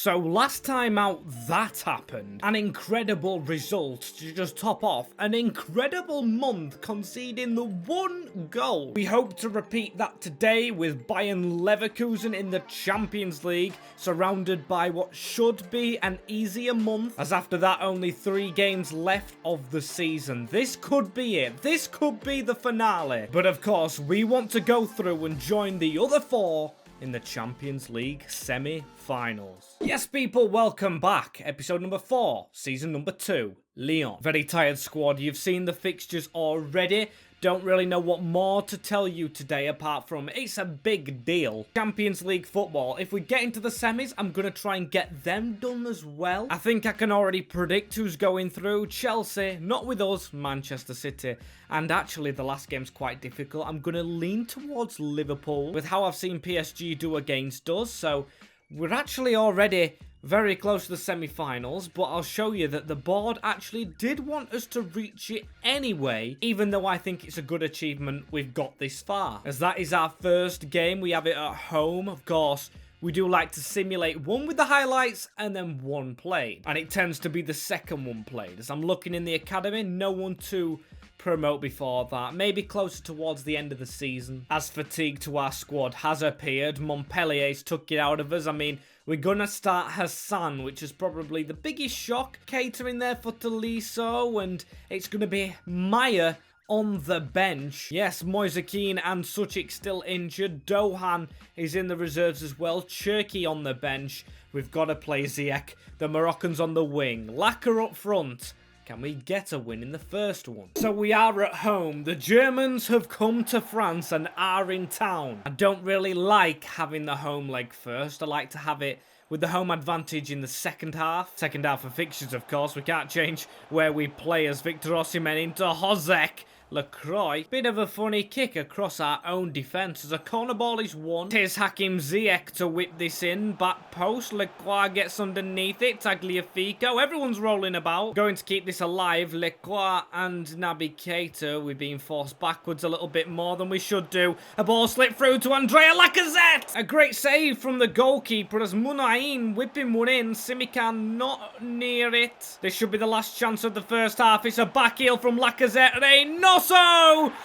So last time out that happened, an incredible result to just top off an incredible month conceding the one goal. We hope to repeat that today with Bayern Leverkusen in the Champions League, surrounded by what should be an easier month, as after that only 3 games left of the season. This could be it. This could be the finale. But of course, we want to go through and join the other 4 in the Champions League semi-finals. Yes, people, welcome back. Episode number 4, season number 2, Lyon. Very tired squad. You've seen the fixtures already. Don't really know what more to tell you today apart from it's a big deal. Champions League football. If we get into the semis, I'm going to try and get them done as well. I think I can already predict who's going through. Chelsea, not with us, Manchester City. And actually, the last game's quite difficult. I'm going to lean towards Liverpool with how I've seen PSG do against us. So we're actually already very close to the semi-finals, but I'll show you that the board actually did want us to reach it anyway, even though I think it's a good achievement we've got this far. As that is our first game, we have it at home. Of course, we do like to simulate one with the highlights and then one played, and it tends to be the second one played. As I'm looking in the academy, no one to promote before that, maybe closer towards the end of the season. As fatigue to our squad has appeared, Montpellier's took it out of us. I mean, we're gonna start Hassan, which is probably the biggest shock. Catering there for Toulouse, and it's gonna be Maya on the bench. Yes, Moise Kean and Suchik still injured. Dohan is in the reserves as well. Cherki on the bench. We've got to play Ziyech. The Moroccans on the wing. Lacquer up front. Can we get a win in the first one? So we are at home. The Germans have come to France and are in town. I don't really like having the home leg first. I like to have it with the home advantage in the second half. Second half of fixtures, of course. We can't change where we play as Victor Osimhen into Josek Lacroix. Bit of a funny kick across our own defence as a corner ball is won. Here's Hakim Ziyech to whip this in. Back post. Lacroix gets underneath it. Tagliafico. Everyone's rolling about. Going to keep this alive. Lacroix and Naby Keita. We're being forced backwards a little bit more than we should do. A ball slipped through to Andrea Lacazette. A great save from the goalkeeper as Munain whipping one in. Simikan not near it. This should be the last chance of the first half. It's a back heel from Lacazette. Reynoso!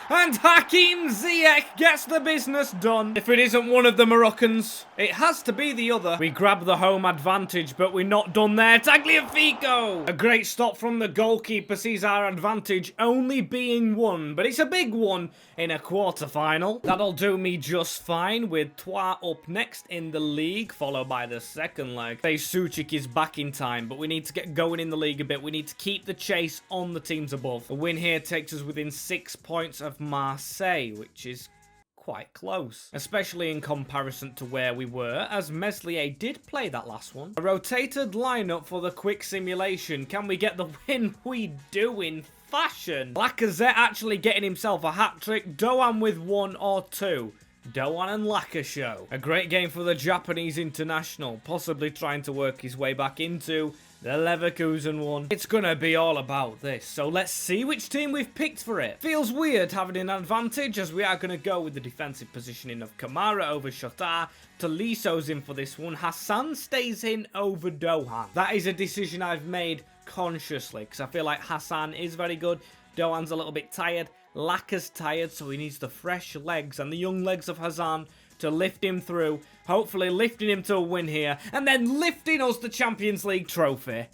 And Hakim Ziyech gets the business done. If it isn't one of the Moroccans, it has to be the other. We grab the home advantage, but we're not done there. Tagliafico! A great stop from the goalkeeper sees our advantage only being 1, but it's a big one in a quarter-final. That'll do me just fine with Troyes up next in the league, followed by the second leg. Suchik is back in time, but we need to get going in the league a bit. We need to keep the chase on the teams above. A win here takes us within 6 points of Marseille, which is quite close, especially in comparison to where we were, as Meslier did play that last one. A rotated lineup for the quick simulation. Can we get the win? We do in fashion. Lacazette actually getting himself a hat-trick. Dohan with 1 or 2. Dohan and Laka show. A great game for the Japanese international, possibly trying to work his way back into the Leverkusen one. It's gonna be all about this, so let's see which team we've picked for it. Feels weird having an advantage, as we are gonna go with the defensive positioning of Kamara over Shota. Toliso's in for this one. Hassan stays in over Dohan. That is a decision I've made consciously, because I feel like Hassan is very good. Dohan's a little bit tired. Laka's tired, so he needs the fresh legs and the young legs of Hassan to lift him through. Hopefully lifting him to a win here. And then lifting us the Champions League trophy.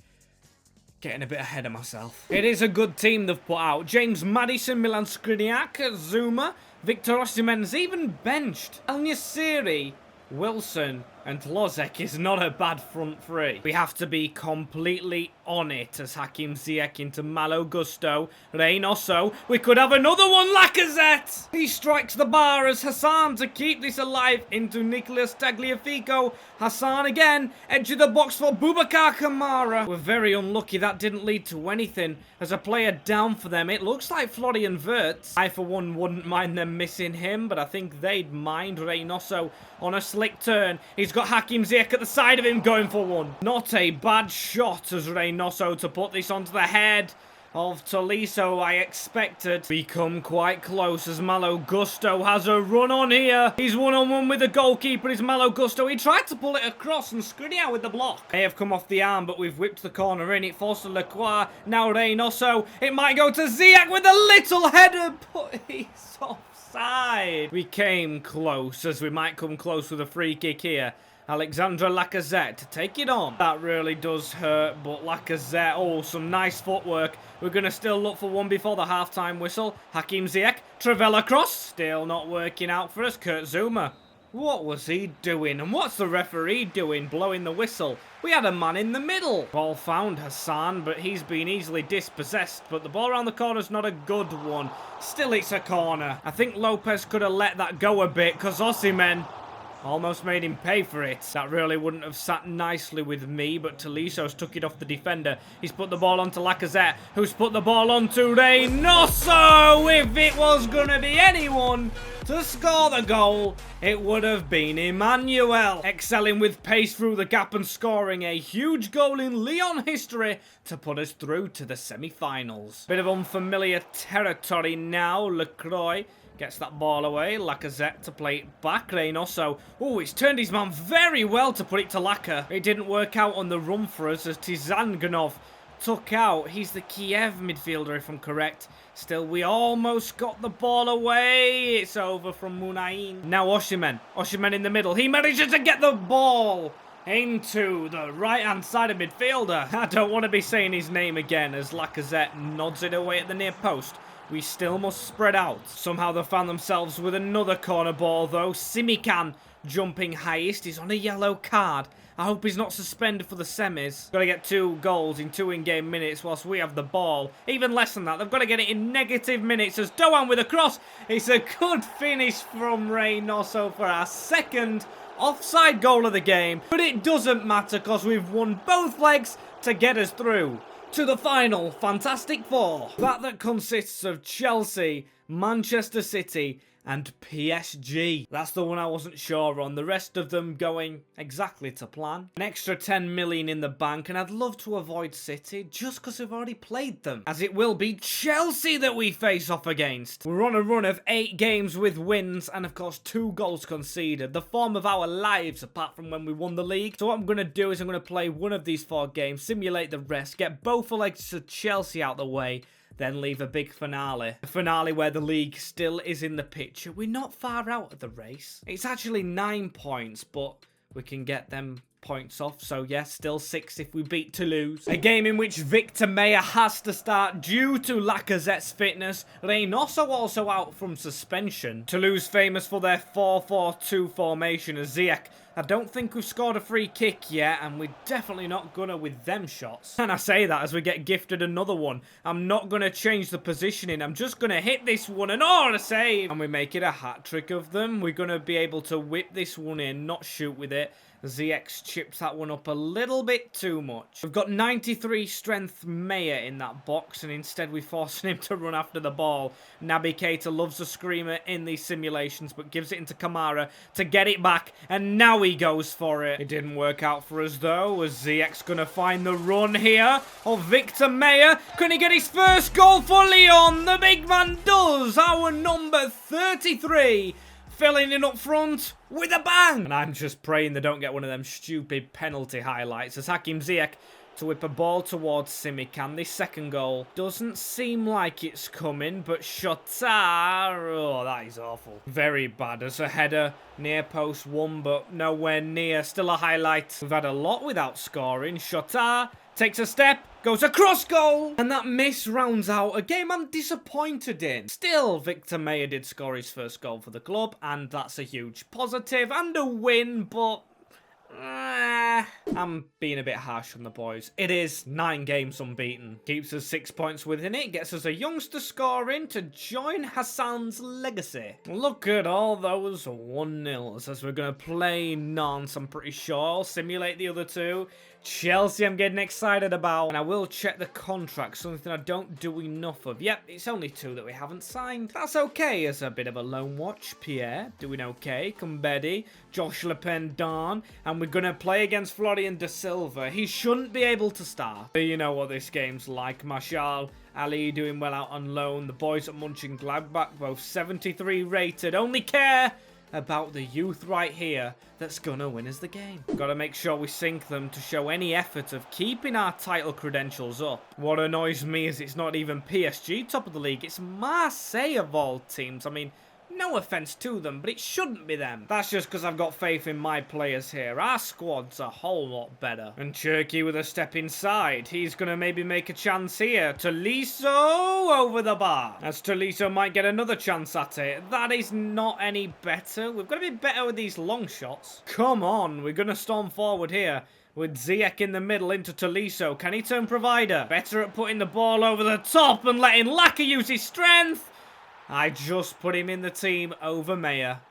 Getting a bit ahead of myself. It is a good team they've put out. James Maddison, Milan Skriniar, Zuma, Victor Osimhen's even benched. El Nassiri, Wilson and Tlozek is not a bad front three. We have to be completely on it as Hakim Ziyech into Malo Gusto. Reynoso. We could have another one, Lacazette! He strikes the bar as Hassan to keep this alive into Nicolas Tagliafico. Hassan again. Edge of the box for Boubacar Kamara. We're very unlucky that didn't lead to anything as a player down for them. It looks like Florian Wirtz. I for one wouldn't mind them missing him, but I think they'd mind. Reynoso on a slick turn. He's got Hakim Ziyech at the side of him going for one. Not a bad shot as Reynoso to put this onto the head of Toulouse, I expected. We come quite close as Malo Gusto has a run on here. He's one-on-one with the goalkeeper. It's Malo Gusto. He tried to pull it across and screwed it out with the block. May have come off the arm, but we've whipped the corner in. It falls to Lacroix. Now Reynoso. It might go to Ziyech with a little header, but he's offside. We came close, as we might come close with a free kick here. Alexandre Lacazette to take it on. That really does hurt, but Lacazette, oh, some nice footwork. We're going to still look for one before the half-time whistle. Hakim Ziyech, Travella cross, still not working out for us. Kurt Zouma. What was he doing? And what's the referee doing, blowing the whistle? We had a man in the middle. Ball found Hassan, but he's been easily dispossessed. But the ball around the corner's not a good one. Still, it's a corner. I think Lopez could have let that go a bit, because Osimhen almost made him pay for it. That really wouldn't have sat nicely with me, but Toliso's took it off the defender. He's put the ball onto Lacazette, who's put the ball onto Reynoso. If it was going to be anyone to score the goal, it would have been Emmanuel. Excelling with pace through the gap and scoring a huge goal in Lyon history to put us through to the semi-finals. Bit of unfamiliar territory now. Lacroix gets that ball away. Lacazette to play it back. Reynoso. Oh, it's turned his man very well to put it to Laka. It didn't work out on the run for us as Tizanganov took out. He's the Kiev midfielder, if I'm correct. Still, we almost got the ball away. It's over from Munain. Now Osimhen. Osimhen in the middle. He manages to get the ball into the right-hand side of midfielder. I don't want to be saying his name again as Lacazette nods it away at the near post. We still must spread out. Somehow they found themselves with another corner ball, though. Simikan jumping highest. He's on a yellow card. I hope he's not suspended for the semis. Got to get 2 goals in 2 in-game minutes whilst we have the ball. Even less than that. They've got to get it in negative minutes as Doan with a cross. It's a good finish from Reynoso for our second offside goal of the game. But it doesn't matter because we've won both legs to get us through to the final Fantastic Four. That consists of Chelsea, Manchester City and PSG. That's the one I wasn't sure on. The rest of them going exactly to plan. An extra 10 million in the bank, and I'd love to avoid City just because we've already played them, as it will be Chelsea that we face off against. We're on a run of 8 games with wins and of course 2 goals conceded. The form of our lives apart from when we won the league. So what I'm going to do is I'm going to play one of these 4 games, simulate the rest, get both legs to Chelsea out the way, then leave a big finale. A finale where the league still is in the picture. We're not far out of the race. It's actually 9 points, but we can get them points off. So yes, still 6 if we beat Toulouse. A game in which Victor Meyer has to start due to Lacazette's fitness. Reynoso also out from suspension. Toulouse famous for their 4-4-2 formation as Ziyech. I don't think we've scored a free kick yet, and we're definitely not gonna with them shots. And I say that as we get gifted another one. I'm not gonna change the positioning. I'm just gonna hit this one and a save. And we make it a hat-trick of them. We're gonna be able to whip this one in, not shoot with it. ZX chips that one up a little bit too much. We've got 93 strength Meyer in that box, and instead we're forcing him to run after the ball. Naby Keita loves a screamer in these simulations, but gives it into Kamara to get it back, and now he goes for it. It didn't work out for us though, as ZX gonna find the run here of Victor Meyer. Can he get his first goal for Lyon? The big man does. Our number 33. Filling in up front with a bang. And I'm just praying they don't get one of them stupid penalty highlights as Hakim Ziyech to whip a ball towards Simikan. This second goal doesn't seem like it's coming, but Shota, oh, that is awful. Very bad as a header near post 1, but nowhere near. Still a highlight. We've had a lot without scoring. Shota takes a step, goes across goal, and that miss rounds out a game I'm disappointed in. Still, Victor Meyer did score his first goal for the club, and that's a huge positive and a win, but I'm being a bit harsh on the boys. It is 9 games unbeaten. Keeps us 6 points within it. Gets us a youngster scoring to join Hassan's legacy. Look at all those 1-0s as we're going to play Nantes, I'm pretty sure. I'll simulate the other 2. Chelsea I'm getting excited about. And I will check the contract, something I don't do enough of. Yep, it's only 2 that we haven't signed. That's okay as a bit of a loan watch. Pierre doing okay. Kumbedi, Josh Le Pen, Darn. And And we're going to play against Florian De Silva. He shouldn't be able to start. But you know what this game's like. Marshall Ali doing well out on loan. The boys at Mönchengladbach, both 73 rated. Only care about the youth right here that's gonna win us the game. Gotta make sure we sync them to show any effort of keeping our title credentials up. What annoys me is it's not even PSG top of the league, it's Marseille of all teams. I mean, no offense to them, but it shouldn't be them. That's just because I've got faith in my players here. Our squad's a whole lot better. And Cherky with a step inside. He's going to maybe make a chance here. Tolisso over the bar. As Tolisso might get another chance at it. That is not any better. We've got to be better with these long shots. Come on, we're going to storm forward here. With Ziyech in the middle into Tolisso. Can he turn provider? Better at putting the ball over the top and letting Laka use his strength. I just put him in the team over Meyer.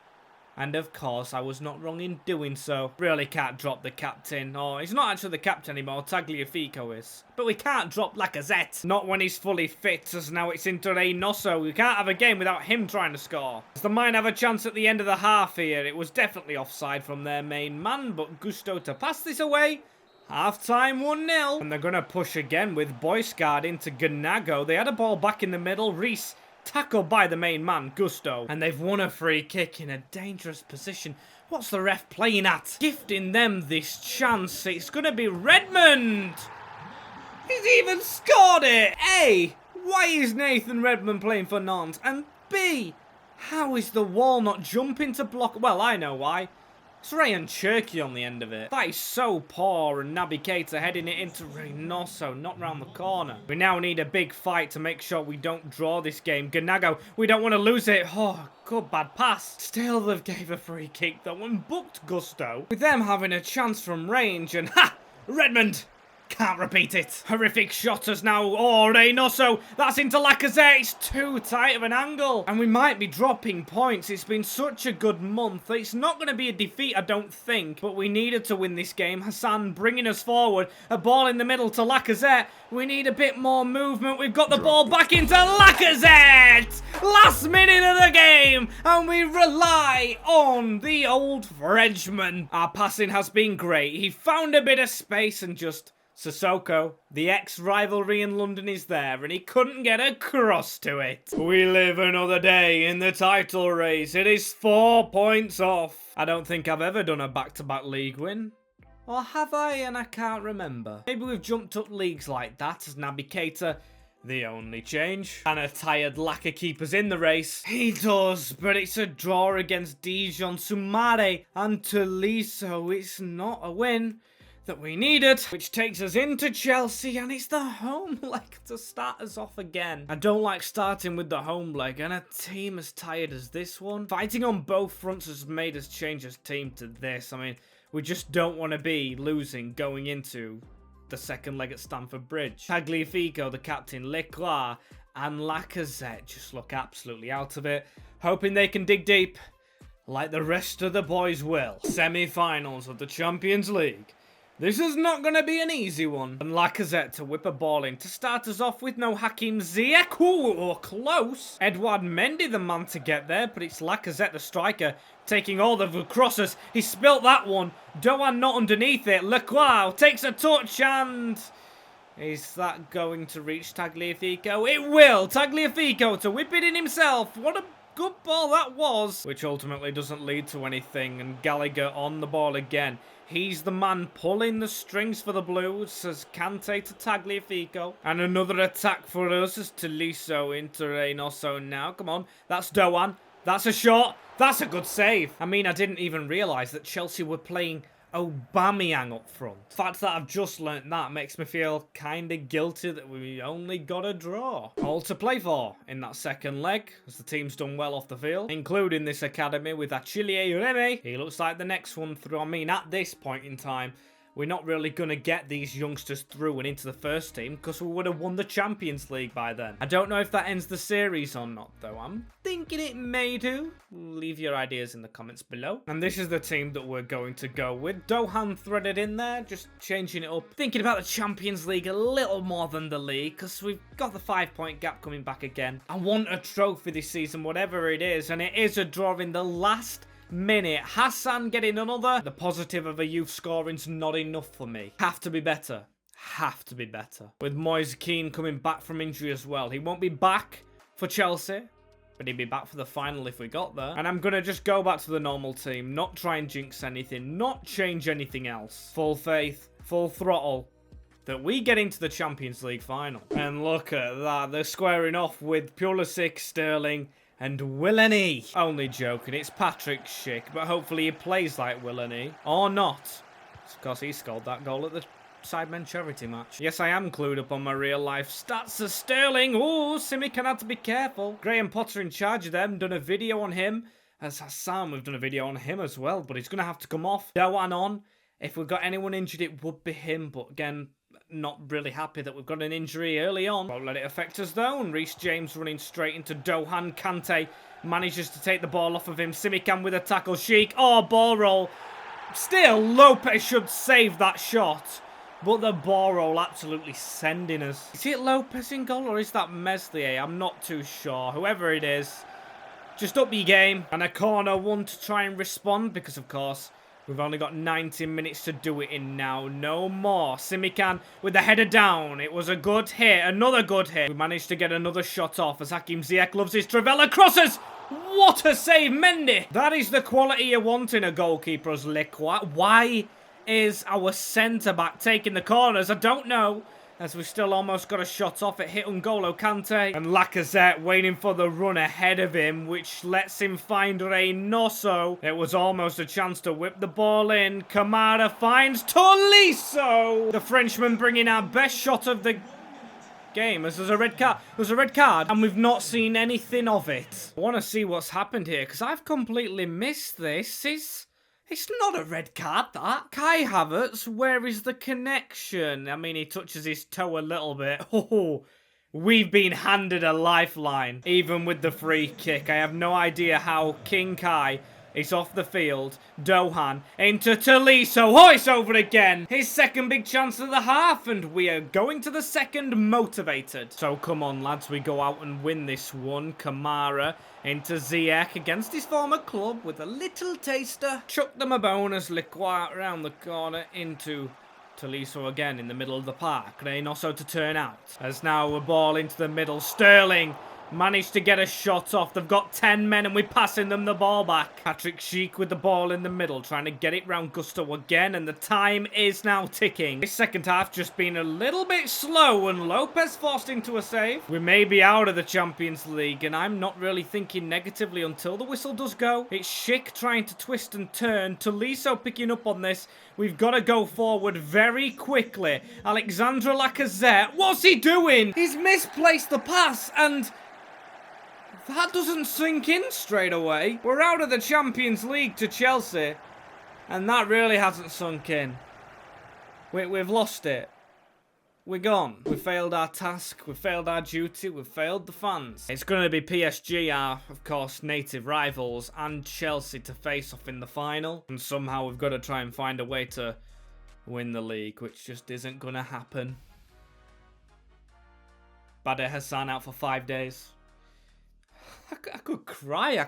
And of course, I was not wrong in doing so. Really can't drop the captain. Oh, he's not actually the captain anymore. Tagliafico is. But we can't drop Lacazette. Not when he's fully fit, as now it's into Reynoso. We can't have a game without him trying to score. As they might have a chance at the end of the half here. It was definitely offside from their main man, but Gusto to pass this away. Half-time 1-0. And they're going to push again with Boysgaard into Ganago. They had a ball back in the middle. Reese tackled by the main man, Gusto. And they've won a free kick in a dangerous position. What's the ref playing at? Gifting them this chance. It's going to be Redmond. He's even scored it. A, why is Nathan Redmond playing for Nantes? And B, how is the wall not jumping to block? Well, I know why. It's Ryan Cherky on the end of it. That is so poor, and Naby Keita heading it into Reynoso, not round the corner. We now need a big fight to make sure we don't draw this game. Ganago, we don't want to lose it. Oh, good bad pass. Still, they've gave a free kick though and booked Gusto. With them having a chance from range, and ha! Redmond! Can't repeat it. Horrific shot as now. Oh, Reynoso. That's into Lacazette. It's too tight of an angle. And we might be dropping points. It's been such a good month. It's not going to be a defeat, I don't think. But we needed to win this game. Hassan bringing us forward. A ball in the middle to Lacazette. We need a bit more movement. We've got the ball back into Lacazette. Last minute of the game. And we rely on the old Frenchman. Our passing has been great. He found a bit of space and just... Sissoko, the ex-rivalry in London is there, and he couldn't get across to it. We live another day in the title race. It is 4 points off. I don't think I've ever done a back-to-back league win. Or have I? And I can't remember. Maybe we've jumped up leagues like that as Naby Keita, the only change. And a tired Laka keeper's in the race. He does, but it's a draw against Dijon, Sumare, and Tolisso. It's not a win that we needed, which takes us into Chelsea, and it's the home leg to start us off again. I don't like starting with the home leg, and a team as tired as this one. Fighting on both fronts has made us change as team to this. I mean, we just don't want to be losing going into the second leg at Stamford Bridge. Tagliafico, the captain, Leclerc, and Lacazette just look absolutely out of it, hoping they can dig deep, like the rest of the boys will. Semi-finals of the Champions League. This is not going to be an easy one. And Lacazette to whip a ball in to start us off with no Hakim Ziyech. Ooh, close. Edouard Mendy the man to get there, but it's Lacazette the striker taking all the crosses. He spilt that one. Doan not underneath it. Leclerc takes a touch and... Is that going to reach Tagliafico? It will. Tagliafico to whip it in himself. What a good ball that was. Which ultimately doesn't lead to anything. And Gallagher on the ball again. He's the man pulling the strings for the Blues, says Kante to Tagliafico. And another attack for us as Tolisso into Reynoso now. Come on, that's Doan. That's a shot. That's a good save. I mean, I didn't even realise that Chelsea were playing Aubameyang up front. The fact that I've just learnt that makes me feel kind of guilty that we only got a draw. All to play for in that second leg, as the team's done well off the field, including this academy with Achille Reme. He looks like the next one through. I mean, at this point in time, we're not really going to get these youngsters through and into the first team because we would have won the Champions League by then. I don't know if that ends the series or not, though. I'm thinking it may do. Leave your ideas in the comments below. And this is the team that we're going to go with. Dohan threaded in there, just changing it up. Thinking about the Champions League a little more than the league because we've got the 5-point gap coming back again. I want a trophy this season, whatever it is, and it is a draw in the last minute. Hassan getting another. The positive of a youth scoring's not enough for me. Have to be better. Have to be better. With Moise Kean coming back from injury as well. He won't be back for Chelsea, but he'd be back for the final if we got there. And I'm going to just go back to the normal team. Not try and jinx anything. Not change anything else. Full faith. Full throttle. That we get into the Champions League final. And look at that. They're squaring off with Pulisic, Sterling, and Willany. Only joking. It's Patrick Schick. But hopefully he plays like Willany. Or not. Because he scored that goal at the Sidemen charity match. Yes, I am clued up on my real life stats of Sterling. Ooh, Simican had to be careful. Graham Potter in charge of them. Done a video on him. As Hassan, we've done a video on him as well. But he's going to have to come off. Doan on. If we've got anyone injured, it would be him. But again, not really happy that we've got an injury early on. Won't let it affect us though. And Reece James running straight into Dohan. Kante manages to take the ball off of him. Simican with a tackle. Sheik. Oh, ball roll. Still, Lopez should save that shot. But the ball roll absolutely sending us. Is it Lopez in goal or is that Meslier? I'm not too sure. Whoever it is, just up your game. And a corner one to try and respond because, of course, we've only got 90 minutes to do it in now. No more. Simican with the header down. It was a good hit. Another good hit. We managed to get another shot off as Hakim Ziyech loves his Travella crosses. What a save, Mendy. That is the quality you want in a goalkeeper as Liquat. Why is our centre-back taking the corners? I don't know. As we still almost got a shot off. It hit N'Golo Kante. And Lacazette waiting for the run ahead of him, which lets him find Reynoso. It was almost a chance to whip the ball in. Kamara finds Tolisso. The Frenchman bringing our best shot of the game as there's a red card. There's a red card and we've not seen anything of it. I want to see what's happened here because I've completely missed this. It's not a red card, that. Kai Havertz, where is the connection? I mean, he touches his toe a little bit. Oh, we've been handed a lifeline. Even with the free kick. I have no idea how King Kai is off the field. Dohan into Tolisso. Oh, it's over again. His second big chance of the half. And we are going to the second motivated. So come on, lads. We go out and win this one. Kamara into Ziyech against his former club with a little taster. Chuck them a bonus. Liquat around the corner into Tolisso again in the middle of the park. Reynoso to turn out. As now a ball into the middle. Sterling managed to get a shot off. They've got 10 men and we're passing them the ball back. Patrick Schick with the ball in the middle, trying to get it round Gusto again, and the time is now ticking. This second half just been a little bit slow, and Lopez forced into a save. We may be out of the Champions League, and I'm not really thinking negatively until the whistle does go. It's Schick trying to twist and turn. Tolisso picking up on this. We've got to go forward very quickly. Alexandre Lacazette, what's he doing? He's misplaced the pass, and that doesn't sink in straight away. We're out of the Champions League to Chelsea. And that really hasn't sunk in. We've lost it. We're gone. We failed our task. We failed our duty. We failed the fans. It's going to be PSG, our, of course, native rivals, and Chelsea to face off in the final. And somehow we've got to try and find a way to win the league, which just isn't going to happen. Bade Hassan out for 5 days. I could cry.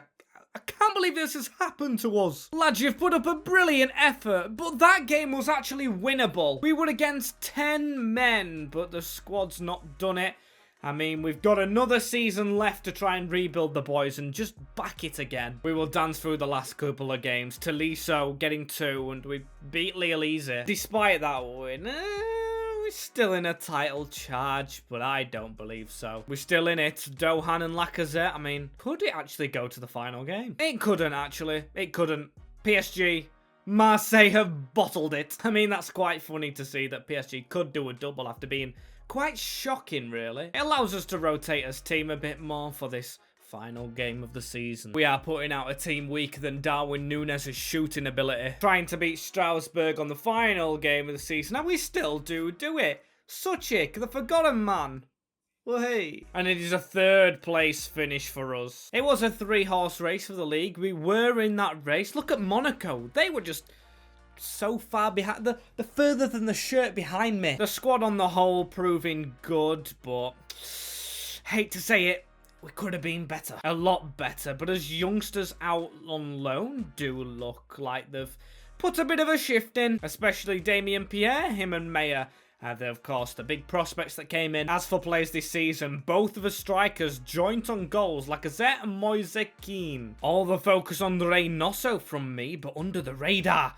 I can't believe this has happened to us. Lads, you've put up a brilliant effort, but that game was actually winnable. We were against 10 men, but the squad's not done it. I mean, we've got another season left to try and rebuild the boys and just back it again. We will dance through the last couple of games. Tolisso getting 2, and we beat Lille easy. Despite that win, we're still in a title charge, but I don't believe so. We're still in it. Dohan and Lacazette. I mean, could it actually go to the final game? It couldn't, actually. It couldn't. PSG, Marseille have bottled it. I mean, that's quite funny to see that PSG could do a double after being quite shocking, really. It allows us to rotate as team a bit more for this final game of the season. We are putting out a team weaker than Darwin Núñez's shooting ability. Trying to beat Strasbourg on the final game of the season. And we still do it. Suchik, the forgotten man. Well, hey. And it is a 3rd place finish for us. It was a 3-horse race for the league. We were in that race. Look at Monaco. They were just so far behind. The further than the shirt behind me. The squad on the whole proving good, but hate to say it, we could have been better. A lot better. But as youngsters out on loan do look like they've put a bit of a shift in, especially Damien Pierre, him and Meyer. They're, of course, the big prospects that came in. As for players this season, both of the strikers joint on goals, Lacazette and Moise Kean. All the focus on Reynoso from me, but under the radar,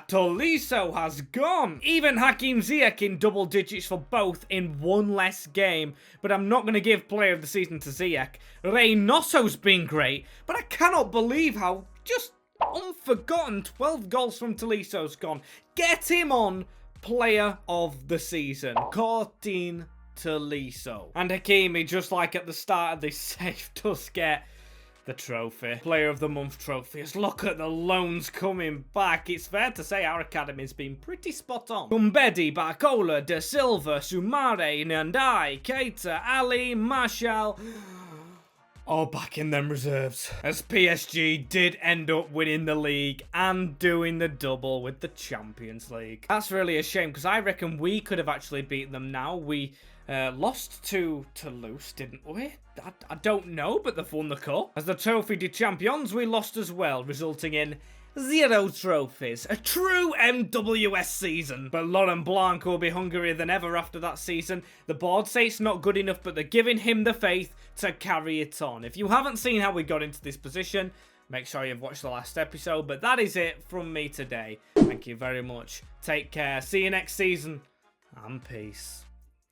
Tolisso has gone. Even Hakim Ziyech in double digits for both in one less game. But I'm not going to give player of the season to Ziyech. Reynoso's been great, but I cannot believe how just unforgotten 12 goals from Tolisso's gone. Get him on player of the season. Courtin Tolisso. And Hakimi, just like at the start of this save, does get the trophy. Player of the month trophies. Look at the loans coming back. It's fair to say our academy's been pretty spot on. Gumbedi, Barcola, De Silva, Sumare, Nandai, Keita, Ali, Marshall, all back in them reserves. As PSG did end up winning the league and doing the double with the Champions League. That's really a shame because I reckon we could have actually beaten them now. We lost to Toulouse, didn't we? I don't know, but they've won the cup. As the Trophy de Champions, we lost as well, resulting in 0 trophies. A true MWS season. But Laurent Blanc will be hungrier than ever after that season. The board say it's not good enough, but they're giving him the faith to carry it on. If you haven't seen how we got into this position, make sure you've watched the last episode. But that is it from me today. Thank you very much. Take care. See you next season. And peace.